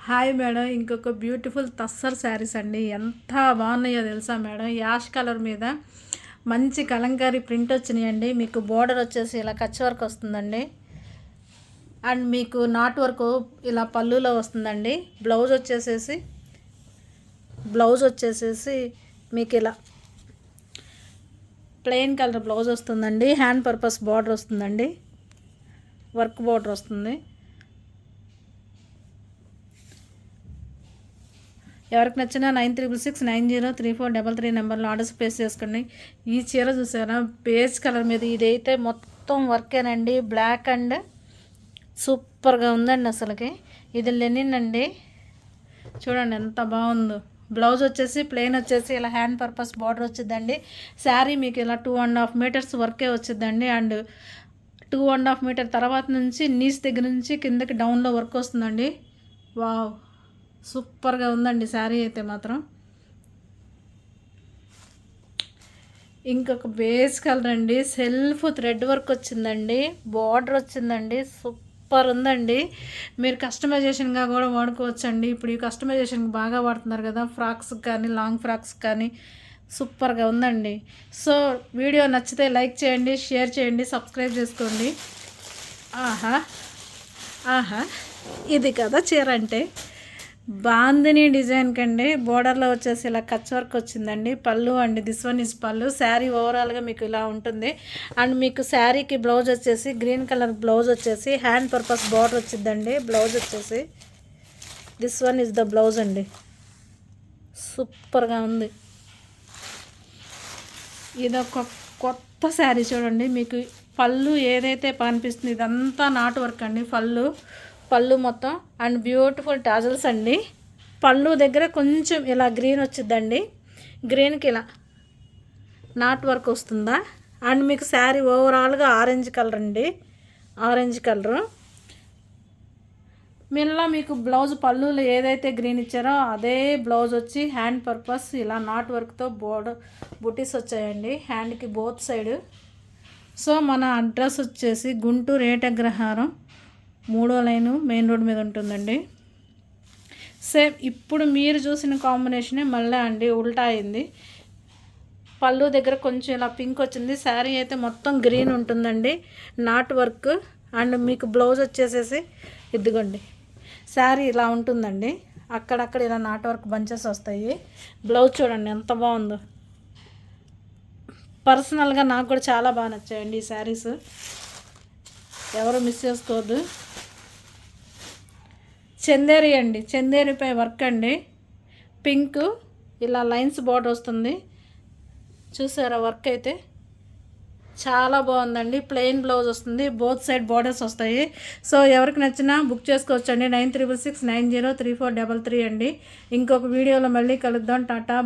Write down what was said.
Hi madam, ఇంకొక beautiful tussar saris అండి. ఎంత బాగున్నాయో తెలుసా మేడం. యాష్ కలర్ మీద మంచి కలంకారీ ప్రింట్ వచ్చినాయండి. మీకు బోర్డర్ వచ్చేసి ఇలా కచ్ వర్క్ వస్తుందండి. అండ్ మీకు నాట్ వర్క్ ఇలా పళ్ళులో వస్తుందండి. బ్లౌజ్ వచ్చేసేసి మీకు ఇలా ప్లెయిన్ కలర్ బ్లౌజ్ వస్తుందండి. హ్యాండ్ పర్పస్ బార్డర్ వస్తుందండి. వర్క్ బార్డర్ వస్తుంది. ఎవరికి నచ్చినా 9669034333 నెంబర్లో ఆర్డర్స్ ప్లేస్ చేసుకోండి. ఈ చీర చూసారా, బేస్ కలర్ మీద ఇదైతే మొత్తం వర్కేనండి. బ్లాక్ అండ్ సూపర్గా ఉందండి. అసలుకి ఇది లెనిన్ అండి. చూడండి ఎంత బాగుందో. బ్లౌజ్ వచ్చేసి ప్లెయిన్ వచ్చేసి ఇలా హ్యాండ్ పర్పస్ బార్డర్ వచ్చిందండి. శారీ మీకు ఇలా 2.5 మీటర్స్ వర్కే వచ్చిందండి. అండ్ 2.5 మీటర్ తర్వాత నుంచి నీస్ దగ్గర నుంచి కిందకి డౌన్లో వర్క్ వస్తుందండి. వావ్, సూపర్గా ఉందండి శారీ అయితే మాత్రం. ఇంకొక బేస్ కలర్ అండి. సెల్ఫ్ థ్రెడ్ వర్క్ వచ్చిందండి. బార్డర్ వచ్చిందండి. సూపర్ ఉందండి. మీరు కస్టమైజేషన్గా కూడా వాడుకోవచ్చండి. ఇప్పుడు ఈ కస్టమైజేషన్కి బాగా వాడుతున్నారు కదా, ఫ్రాక్స్కి కానీ లాంగ్ ఫ్రాక్స్ కానీ. సూపర్గా ఉందండి. సో వీడియో నచ్చితే లైక్ చేయండి, షేర్ చేయండి, సబ్స్క్రైబ్ చేసుకోండి. ఆహా ఆహా, ఇది కదా చీర అంటే. బాందిని డిజైన్ కండి. బోర్డర్లో వచ్చేసి ఇలా కచ్ వర్క్ వచ్చిందండి. పళ్ళు అండి, దిస్ వన్ ఇస్ పళ్ళు. శారీ ఓవరాల్గా మీకు ఇలా ఉంటుంది. అండ్ మీకు శారీకి బ్లౌజ్ వచ్చేసి గ్రీన్ కలర్ బ్లౌజ్ వచ్చేసి హ్యాండ్ పర్పస్ బార్డర్ వచ్చిందండి. బ్లౌజ్ వచ్చేసి this one is the blouse అండి. సూపర్గా ఉంది. ఇదొక కొత్త శారీ చూడండి. మీకు పళ్ళు ఏదైతే కనిపిస్తుంది ఇదంతా నాట్ వర్క్ అండి. పళ్ళు మొత్తం అండ్ బ్యూటిఫుల్ టాజల్స్ అండి. పళ్ళు దగ్గర కొంచెం ఇలా గ్రీన్ వచ్చిందండి. గ్రీన్కి ఇలా నాట్ వర్క్ వస్తుందా. అండ్ మీకు శారీ ఓవరాల్గా ఆరెంజ్ కలర్ అండి. ఆరెంజ్ కలరు మీలో మీకు బ్లౌజ్ పళ్ళులో ఏదైతే గ్రీన్ ఇచ్చారో అదే బ్లౌజ్ వచ్చి హ్యాండ్ పర్పస్ ఇలా నాట్ వర్క్తో బోర్డర్ బుటీస్ వచ్చాయండి హ్యాండ్కి బోత్ సైడ్. సో మన అడ్రస్ వచ్చేసి గుంటూరు ఏటగ్రహారం 3వ లైను మెయిన్ రోడ్ మీద ఉంటుందండి. సేమ్ ఇప్పుడు మీరు చూసిన కాంబినేషనే మళ్ళీ అండి ఉల్టా అయింది. పళ్ళు దగ్గర కొంచెం ఇలా పింక్ వచ్చింది. శారీ అయితే మొత్తం గ్రీన్ ఉంటుందండి, నాట్ వర్క్. అండ్ మీకు బ్లౌజ్ వచ్చేసేసి ఇదిగోండి, శారీ ఇలా ఉంటుందండి. అక్కడక్కడ ఇలా నాట్ వర్క్ బంచెస్ వస్తాయి. బ్లౌజ్ చూడండి ఎంత బాగుందో. పర్సనల్గా నాకు కూడా చాలా బాగా నచ్చాయండి ఈ శారీస్. ఎవరు మిస్ చేసుకోవద్దు. చందేరి అండి, చందేరిపై వర్క్ అండి. పింక్ ఇలా లైన్స్ బార్డర్ వస్తుంది. చూసారా, వర్క్ అయితే చాలా బాగుందండి. ప్లెయిన్ బ్లౌజ్ వస్తుంది, బోత్ సైడ్ బార్డర్స్ వస్తాయి. సో ఎవరికి నచ్చినా బుక్ చేసుకోవచ్చు అండి. 9669034333 అండి. ఇంకొక వీడియోలో మళ్ళీ కలుద్దాం. టాటా.